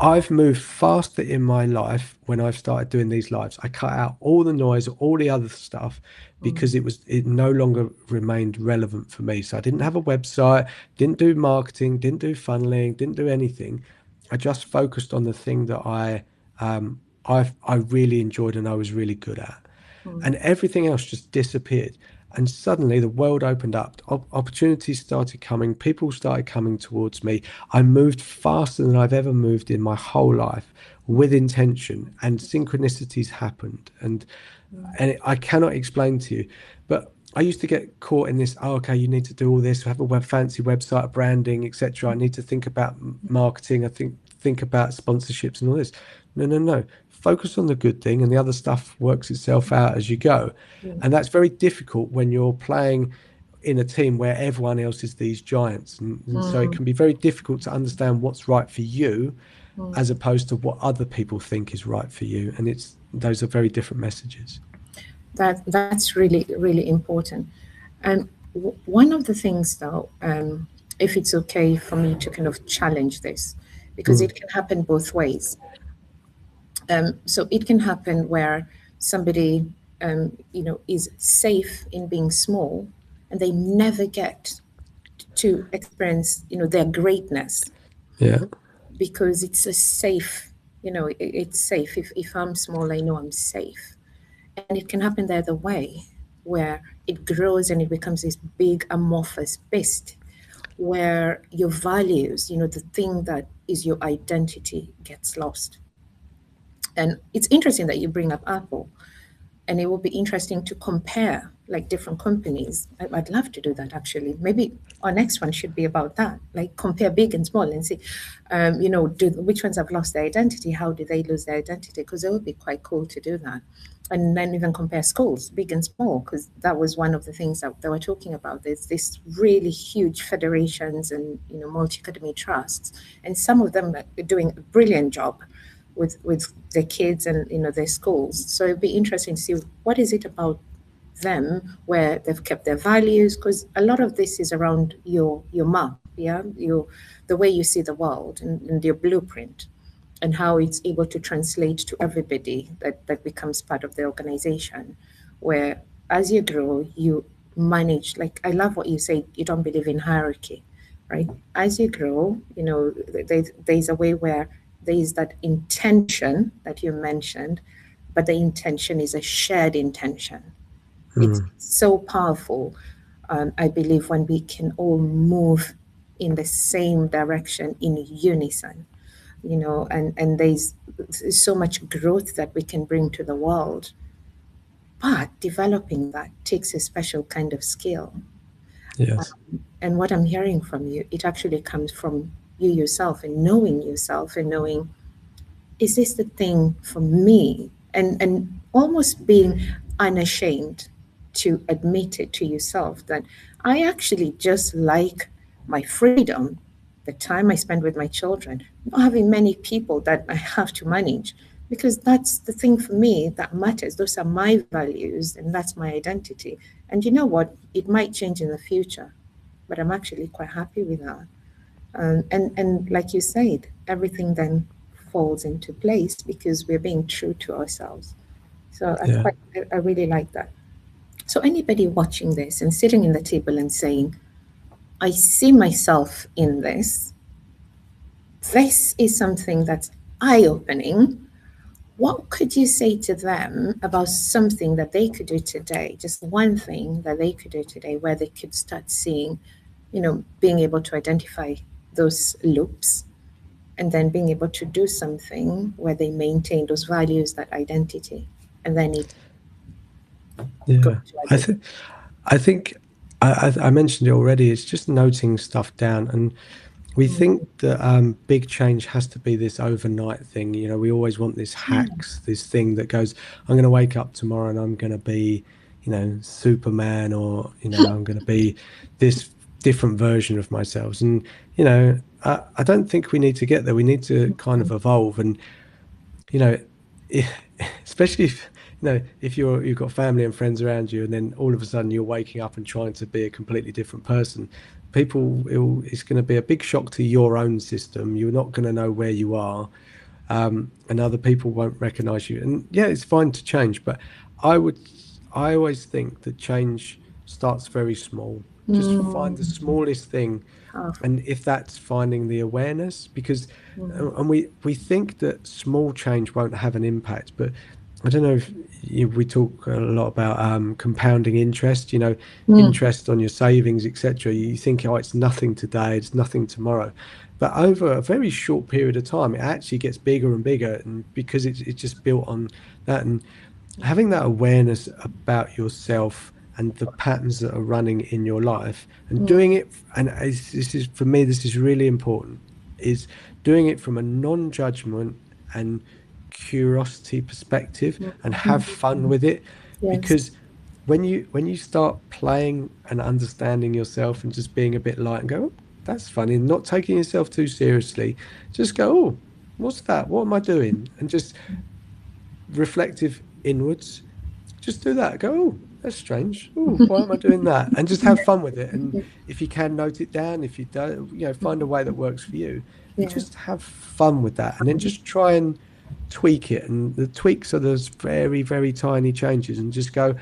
[SPEAKER 1] I've moved faster in my life when I've started doing these lives. I cut out all the noise, all the other stuff, because
[SPEAKER 2] mm,
[SPEAKER 1] it no longer remained relevant for me. So I didn't have a website, didn't do marketing, didn't do funneling, didn't do anything. I just focused on the thing that I really enjoyed and I was really good at,
[SPEAKER 2] mm,
[SPEAKER 1] and everything else just disappeared. And suddenly the world opened up. Opportunities started coming. People started coming towards me. I moved faster than I've ever moved in my whole life, with intention, and synchronicities happened. And I cannot explain to you, but I used to get caught in this. Oh, okay, you need to do all this, have a fancy website, branding, etc. I need to think about marketing. I think about sponsorships and all this. No, no, no. Focus on the good thing, and the other stuff works itself out as you go.
[SPEAKER 2] mm,
[SPEAKER 1] And that's very difficult when you're playing in a team where everyone else is these giants, and so it
[SPEAKER 2] mm,
[SPEAKER 1] can be very difficult to understand what's right for you
[SPEAKER 2] mm.
[SPEAKER 1] as opposed to what other people think is right for you. And it's those are very different messages.
[SPEAKER 2] That's really, really important. And one of the things, though, if it's okay for me to kind of challenge this, because
[SPEAKER 1] Mm,
[SPEAKER 2] it can happen both ways. So it can happen where somebody, is safe in being small, and they never get to experience, their greatness,
[SPEAKER 1] yeah.
[SPEAKER 2] because it's a safe, it's safe. If I'm small, I know I'm safe. And it can happen the other way, where it grows and it becomes this big amorphous beast, where your values, the thing that is your identity, gets lost. And it's interesting that you bring up Apple, and it will be interesting to compare like different companies. I'd love to do that actually. Maybe our next one should be about that, like compare big and small and see, which ones have lost their identity? How do they lose their identity? Because it would be quite cool to do that. And then even compare schools, big and small, because that was one of the things that they were talking about. There's this really huge federations and multi-academy trusts, and some of them are doing a brilliant job with their kids and their schools. So it'd be interesting to see what is it about them where they've kept their values, because a lot of this is around your map, yeah, the way you see the world, and your blueprint. and how it's able to translate to everybody that becomes part of the organization, where as you grow, you manage, like I love what you say, you don't believe in hierarchy, right? As you grow, there's a way where there is that intention that you mentioned, but the intention is a shared intention. It's so powerful, I believe, when we can all move in the same direction in unison, and there's so much growth that we can bring to the world. But developing that takes a special kind of skill.
[SPEAKER 1] Yes.
[SPEAKER 2] And what I'm hearing from you, it actually comes from you yourself and knowing, is this the thing for me? And almost being unashamed to admit it to yourself that I actually just like my freedom, the time I spend with my children, not having many people that I have to manage, because that's the thing for me that matters. Those are my values and that's my identity. And you know what? It might change in the future, but I'm actually quite happy with that. And like you said, everything then falls into place because we're being true to ourselves. So
[SPEAKER 1] Yeah.
[SPEAKER 2] I really like that. So anybody watching this and sitting in the table and saying, I see myself in this, this is something that's eye-opening. What could you say to them about something that they could do today, just one thing that they could do today where they could start seeing, being able to identify those loops and then being able to do something where they maintain those values, that identity, and then it goes
[SPEAKER 1] Yeah.
[SPEAKER 2] to
[SPEAKER 1] I
[SPEAKER 2] everything.
[SPEAKER 1] think I think I mentioned it already. It's just noting stuff down, and we think that big change has to be this overnight thing. We always want this
[SPEAKER 2] Yeah.
[SPEAKER 1] hacks, this thing that goes, I'm going to wake up tomorrow and I'm going to be, Superman, or, I'm going to be this different version of myself. And, I don't think we need to get there. We need to kind of evolve. And, you know, especially if you've got family and friends around you, and then all of a sudden you're waking up and trying to be a completely different person. It's going to be a big shock to your own system. You're not going to know where you are, and other people won't recognize you. And yeah, it's fine to change, but I would, I always think that change starts very small. Just find the smallest thing,
[SPEAKER 2] Powerful.
[SPEAKER 1] and if that's finding the awareness, because and we think that small change won't have an impact, but I don't know if we talk a lot about compounding interest, interest on your savings, etc. You think, oh, it's nothing today, it's nothing tomorrow, but over a very short period of time it actually gets bigger and bigger, and because it's just built on that. And having that awareness about yourself and the patterns that are running in your life, and doing it, and this is for me, this is really important, is doing it from a non-judgment and curiosity perspective, and have fun with it.
[SPEAKER 2] Yes.
[SPEAKER 1] Because when you start playing and understanding yourself and just being a bit light and go, oh, that's funny, and not taking yourself too seriously, just go, oh, what's that, what am I doing, and just reflective inwards, just do that. Go, oh, that's strange. Oh, why am I doing that? And just have fun with it. And if you can, note it down. If you don't, find a way that works for you, and
[SPEAKER 2] Yeah.
[SPEAKER 1] just have fun with that. And then just try and tweak it. And the tweaks are those very, very tiny changes. And just go,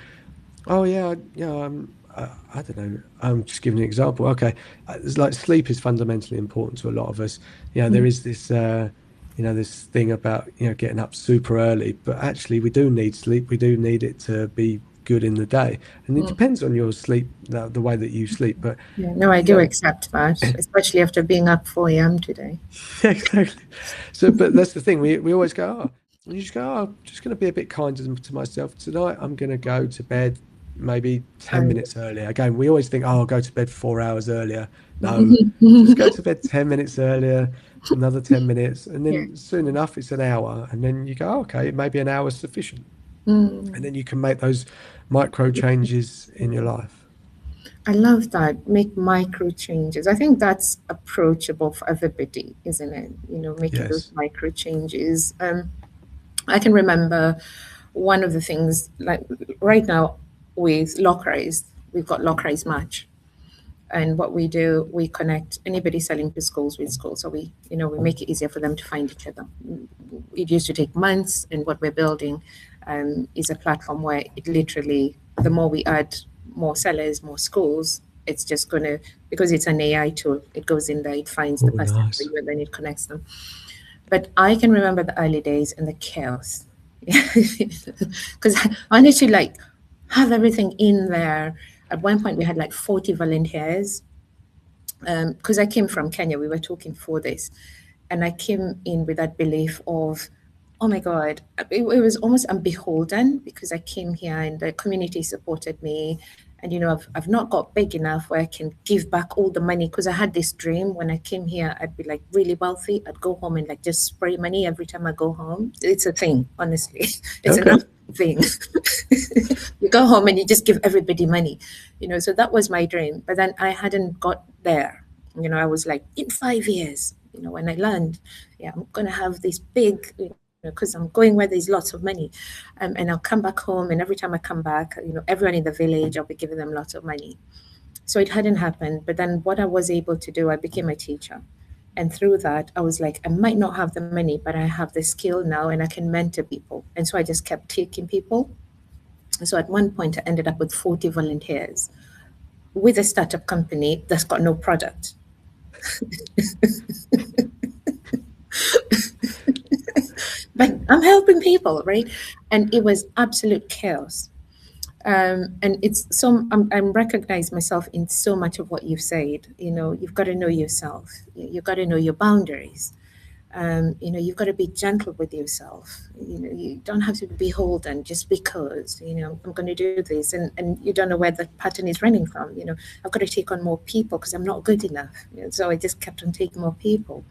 [SPEAKER 1] oh yeah, yeah. I don't know. I'm just giving an example. Okay, it's like sleep is fundamentally important to a lot of us. There is this. This thing about getting up super early, but actually we do need sleep. We do need it to be good in the day, and it depends on your sleep, the way that you sleep. But
[SPEAKER 2] Yeah. No, I
[SPEAKER 1] you
[SPEAKER 2] do
[SPEAKER 1] know,
[SPEAKER 2] accept that, especially after being up 4 a.m. today.
[SPEAKER 1] yeah, exactly. So, but that's the thing. We always go, oh, and you just go, oh, I'm just going to be a bit kinder to myself tonight. I'm going to go to bed maybe 10
[SPEAKER 2] I,
[SPEAKER 1] minutes earlier. Again, we always think, oh, I'll go to bed 4 hours earlier. No, just go to bed 10 minutes earlier, another 10 minutes, and
[SPEAKER 2] yeah.
[SPEAKER 1] then soon enough it's an hour. And then you go, okay, maybe an hour is sufficient. And then you can make those micro changes in your life.
[SPEAKER 2] I love that. Make micro changes. I think that's approachable for everybody, isn't it? Making those
[SPEAKER 1] Yes.
[SPEAKER 2] micro changes. I can remember one of the things, like right now with LocaeRise, we've got LocaeRise Match. And what we do, we connect anybody selling to schools with schools. So we make it easier for them to find each other. It used to take months, and what we're building is a platform where it literally, the more we add more sellers, more schools, it's just going to, because it's an AI tool, it goes in there, it finds the
[SPEAKER 1] Oh,
[SPEAKER 2] person for
[SPEAKER 1] nice.
[SPEAKER 2] you, and then it connects them. But I can remember the early days and the chaos. Because I wanted to like have everything in there. At one point, we had like 40 volunteers. Because I came from Kenya, we were talking for this, and I came in with that belief of, oh my God, it was almost I'm beholden because I came here and the community supported me. And I've not got big enough where I can give back all the money, because I had this dream when I came here, I'd be like really wealthy. I'd go home and like just spray money every time I go home. It's a thing, honestly. It's an
[SPEAKER 1] Okay.
[SPEAKER 2] African thing. You go home and you just give everybody money, so that was my dream. But then I hadn't got there. I was like, in 5 years, when I learned, yeah, I'm going to have this big, because I'm going where there's lots of money. And I'll come back home. And every time I come back, everyone in the village, I'll be giving them lots of money. So it hadn't happened. But then what I was able to do, I became a teacher. And through that, I was like, I might not have the money, but I have the skill now and I can mentor people. And so I just kept taking people. So at one point, I ended up with 40 volunteers with a startup company that's got no product. But I'm helping people, right? And it was absolute chaos. And it's so I'm recognize myself in so much of what you've said. You've got to know yourself. You've got to know your boundaries. You've got to be gentle with yourself. You don't have to be beholden just because, I'm going to do this, and you don't know where the pattern is running from. I've got to take on more people because I'm not good enough. So I just kept on taking more people.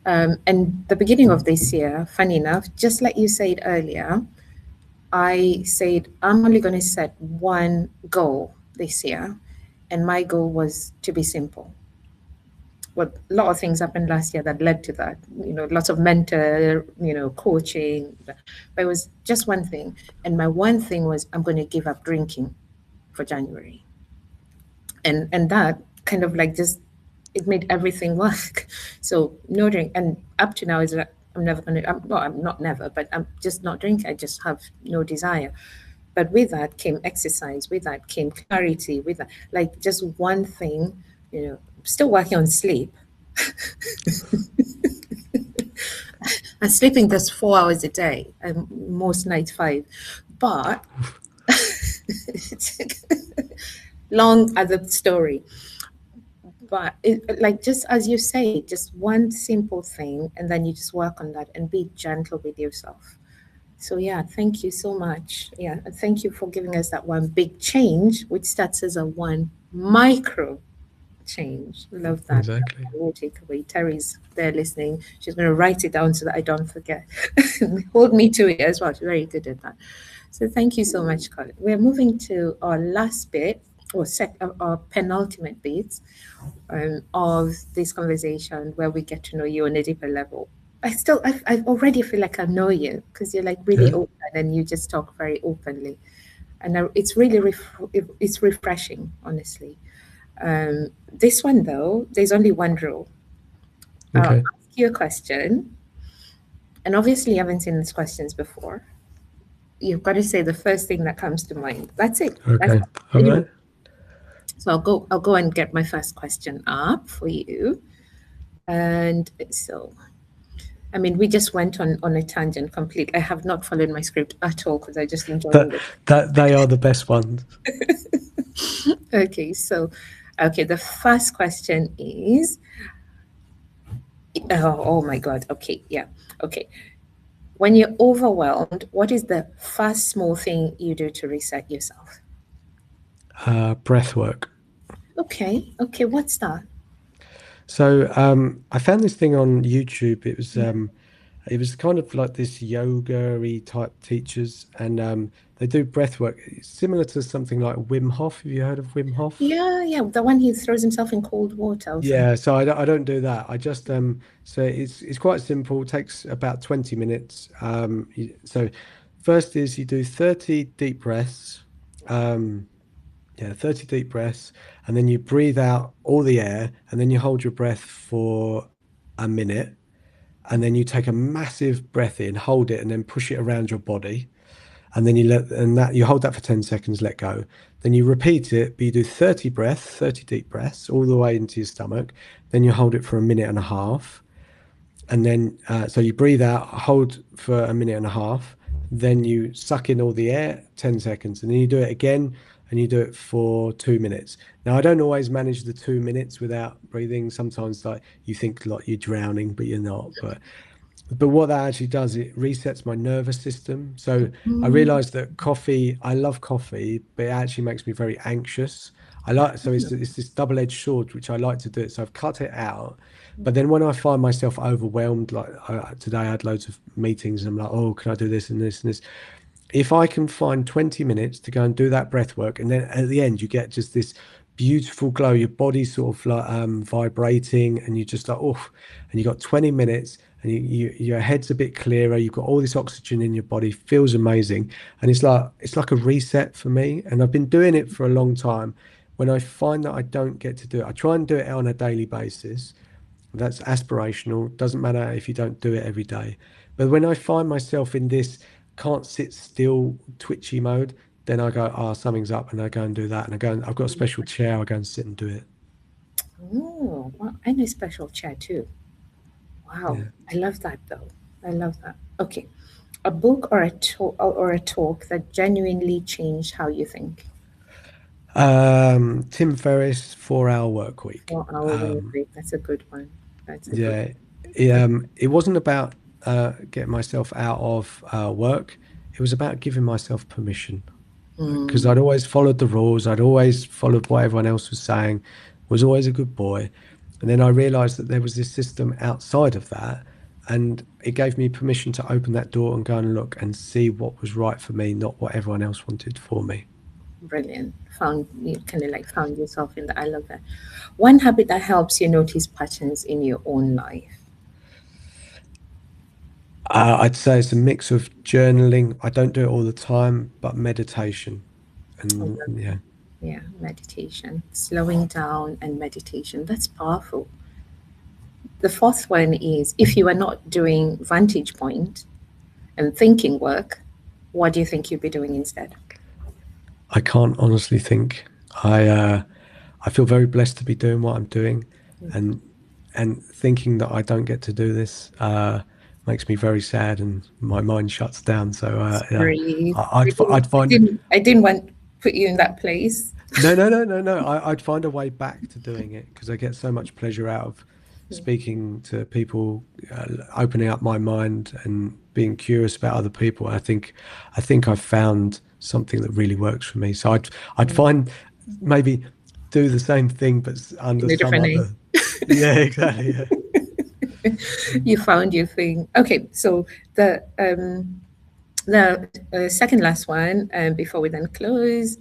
[SPEAKER 2] And the beginning of this year, funny enough, just like you said earlier, I said, I'm only going to set one goal this year. And my goal was to be simple. Well, a lot of things happened last year that led to that, lots of mentor, coaching, but it was just one thing. And my one thing was, I'm going to give up drinking for January. And that kind of like just, it made everything work. So no drink. And up to now is that I'm never going to, well, I'm not never, but I'm just not drinking. I just have no desire. But with that came exercise, with that came clarity, with that, like just one thing, still working on sleep. I'm sleeping just 4 hours a day, and most nights 5. But long other story. But like just as you say, just one simple thing, and then you just work on that and be gentle with yourself. So yeah, thank you so much. Yeah, and thank you for giving us that one big change, which starts as a one micro change. Love that.
[SPEAKER 1] Exactly.
[SPEAKER 2] We'll take away. Terry's there listening. She's going to write it down so that I don't forget. Hold me to it as well. She's very good at that. So thank you so much, Colin. We're moving to our last bit, or set our penultimate bit of this conversation, where we get to know you on a deeper level. I already feel like I know you because you're like really
[SPEAKER 1] Yeah.
[SPEAKER 2] open and you just talk very openly, and it's really it's refreshing, honestly. This one though, there's only one rule. I'll
[SPEAKER 1] Okay.
[SPEAKER 2] ask you a question, and obviously you haven't seen these questions before. You've got to say the first thing that comes to mind. That's it. That's
[SPEAKER 1] Okay. All
[SPEAKER 2] anyway.
[SPEAKER 1] right.
[SPEAKER 2] So I'll go and get my first question up for you. And so I mean, we just went on a tangent completely. I have not followed my script at all because I just
[SPEAKER 1] That
[SPEAKER 2] enjoying it.
[SPEAKER 1] that they are the best ones.
[SPEAKER 2] Okay, so okay, the first question is oh my God. Okay, yeah. Okay. When you're overwhelmed, what is the first small thing you do to reset yourself?
[SPEAKER 1] Breath work.
[SPEAKER 2] Okay, okay, what's that?
[SPEAKER 1] So I found this thing on YouTube. It was kind of like this yoga-y type teachers, and they do breath work. It's similar to something like Wim Hof. Have you heard of Wim Hof?
[SPEAKER 2] Yeah, yeah, the one he throws himself in cold water or something.
[SPEAKER 1] Yeah, so I don't do that. I just so it's quite simple. It takes about 20 minutes. So first is you do 30 deep breaths. Um Yeah, 30 deep breaths, and then you breathe out all the air, and then you hold your breath for a minute, and then you take a massive breath in, hold it, and then push it around your body, and then you hold that for 10 seconds, let go. Then you repeat it, but you do 30 deep breaths all the way into your stomach. Then you hold it for a minute and a half, and then so you breathe out, hold for a minute and a half, then you suck in all the air 10 seconds, and then you do it again, and you do it for 2 minutes. Now, I don't always manage the 2 minutes without breathing. Sometimes like you think like you're drowning, but you're not. But what that actually does, it resets my nervous system. So I
[SPEAKER 2] Mm,
[SPEAKER 1] realized that coffee, I love coffee, but it actually makes me very anxious. I like, so it's this double-edged sword, which I like to do it. So I've cut it out. But then when I find myself overwhelmed, like today I had loads of meetings and I'm like, oh, can I do this and this and this? If I can find 20 minutes to go and do that breath work, and then at the end you get just this beautiful glow, your body's sort of like vibrating, and you just like, oh, and you got 20 minutes, and your head's a bit clearer, you've got all this oxygen in your body, feels amazing. And it's like a reset for me, and I've been doing it for a long time. When I find that I don't get to do it, I try and do it on a daily basis. That's aspirational. Doesn't matter if you don't do it every day. But when I find myself in this can't sit still, twitchy mode, then I go, oh, something's up, and I go and do that. And I've got a special chair, I go and sit and do it.
[SPEAKER 2] oh, well, and a special chair too. Wow,
[SPEAKER 1] Yeah.
[SPEAKER 2] I love that though. I love that. Okay, a book or a talk that genuinely changed how you think.
[SPEAKER 1] Tim Ferriss, 4 Hour Work Week.
[SPEAKER 2] 4 Hour Work Week. That's a good one. That's a good.
[SPEAKER 1] Yeah. It wasn't about getting myself out of work. It was about giving myself permission, because
[SPEAKER 2] Mm,
[SPEAKER 1] I'd always followed the rules. I'd always followed what everyone else was saying, was always a good boy. And then I realized that there was this system outside of that. And it gave me permission to open that door and go and look and see what was right for me, not what everyone else wanted for me.
[SPEAKER 2] brilliant. Found you kind of like found yourself in that. I love that. One habit that helps you notice patterns in your own life.
[SPEAKER 1] I'd say it's a mix of journaling. I don't do it all the time, but meditation.
[SPEAKER 2] I
[SPEAKER 1] And
[SPEAKER 2] love
[SPEAKER 1] yeah,
[SPEAKER 2] Yeah, meditation, slowing down and meditation. That's powerful. The fourth one is if you are not doing vantage point and thinking work, what do you think you'd be doing instead?
[SPEAKER 1] I can't honestly think. I feel very blessed to be doing what I'm doing, and thinking that I don't get to do this makes me very sad, and my mind shuts down. So yeah,
[SPEAKER 2] Sorry,
[SPEAKER 1] I'd find
[SPEAKER 2] I didn't want to put you in that place.
[SPEAKER 1] no, no, no, no, no. I'd find a way back to doing it, because I get so much pleasure out of speaking to people, opening up my mind and being curious about other people. I think I've found something that really works for me. So I'd find maybe do the same thing, but under
[SPEAKER 2] In a
[SPEAKER 1] some
[SPEAKER 2] different name.
[SPEAKER 1] other. Yeah, exactly. Yeah.
[SPEAKER 2] You found your thing. Okay, so the second last one, before we then close,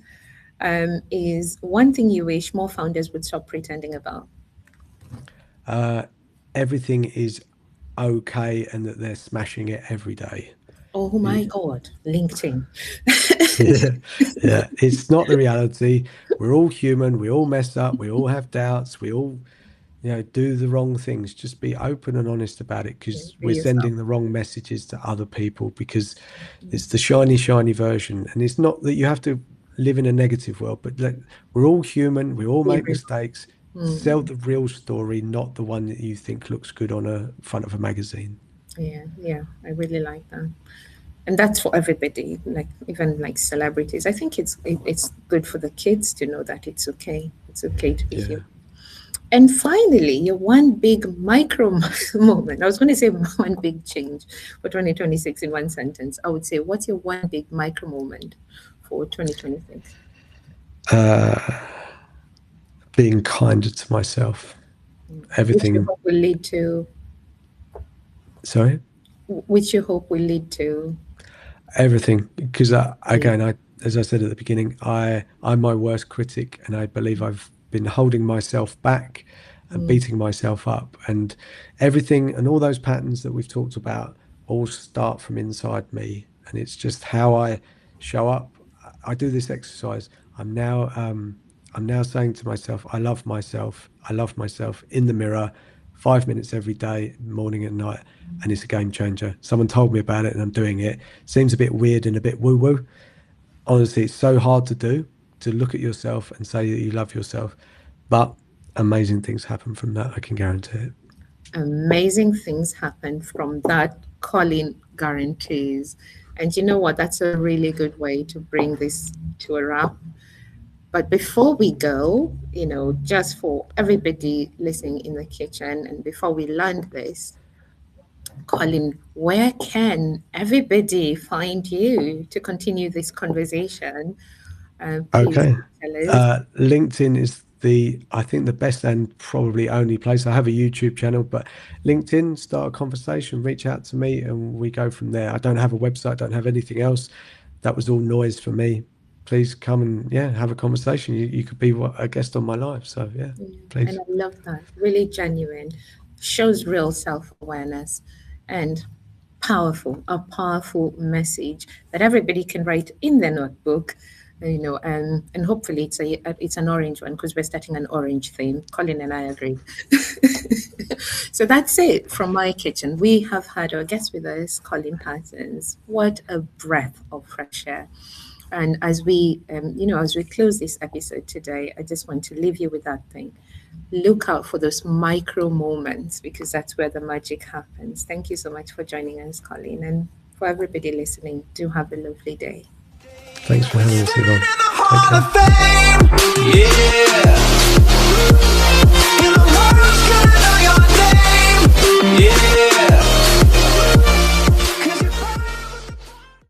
[SPEAKER 2] is one thing you wish more founders would stop pretending about.
[SPEAKER 1] Uh, Everything is okay, and that they're smashing it every day.
[SPEAKER 2] Oh my God, LinkedIn.
[SPEAKER 1] Yeah, yeah. It's not the reality. We're all human. We all mess up. We all have doubts. We all, do the wrong things. Just be open and honest about it, because
[SPEAKER 2] Be
[SPEAKER 1] we're
[SPEAKER 2] yourself.
[SPEAKER 1] sending the wrong messages to other people, because it's the shiny, shiny version. And it's not that you have to live in a negative world, but we're all human. We all
[SPEAKER 2] Be
[SPEAKER 1] make
[SPEAKER 2] real.
[SPEAKER 1] mistakes. Sell
[SPEAKER 2] Mm,
[SPEAKER 1] the real story, not the one that you think looks good on a front of a magazine.
[SPEAKER 2] yeah, yeah, I really like that. And that's for everybody, like even like celebrities. I think it's good for the kids to know that it's okay. It's okay to be
[SPEAKER 1] Yeah.
[SPEAKER 2] human. And finally, your one big micro moment. I was going to say one big change for 2026 in one sentence. I would say, what's your one big micro moment for 2026?
[SPEAKER 1] Being kinder to myself.
[SPEAKER 2] Which you
[SPEAKER 1] Everything.
[SPEAKER 2] hope will lead to,
[SPEAKER 1] Sorry.
[SPEAKER 2] which you hope will lead to.
[SPEAKER 1] Everything, because again, as I said at the beginning, I'm my worst critic, and I believe I've been holding myself back and
[SPEAKER 2] Mm,
[SPEAKER 1] beating myself up, and everything and all those patterns that we've talked about all start from inside me, and it's just how I show up. I do this exercise. I'm now saying to myself, I love myself. I love myself in the mirror, 5 minutes every day, morning and night, and it's a game changer. Someone told me about it, and I'm doing it. Seems a bit weird and a bit woo woo. Honestly, it's so hard to do, to look at yourself and say that you love yourself, but amazing things happen from that. I can guarantee it.
[SPEAKER 2] Amazing things happen from that, Colin guarantees. And you know what? That's a really good way to bring this to a wrap. But before we go, just for everybody listening in the kitchen, and before we land this, Colin, where can everybody find you to continue this conversation? Please
[SPEAKER 1] Okay.
[SPEAKER 2] tell us.
[SPEAKER 1] LinkedIn is I think the best and probably only place. I have a YouTube channel, but LinkedIn, start a conversation, reach out to me, and we go from there. I don't have a website, don't have anything else. That was all noise for me. Please come and have a conversation. You could be a guest on my live. So please.
[SPEAKER 2] And I love that. Really genuine. Shows real self-awareness and a powerful message that everybody can write in their notebook, and hopefully it's an orange one, because we're starting an orange theme. Colin and I agreed. So that's it from my kitchen. We have had our guest with us, Colin Parsons. What a breath of fresh air. And as we close this episode today, I just want to leave you with that thing. Look out for those micro moments, because that's where the magic happens. Thank you so much for joining us, Colin. And for everybody listening, do have a lovely day.
[SPEAKER 1] Thanks for having us, Yvonne. Take care.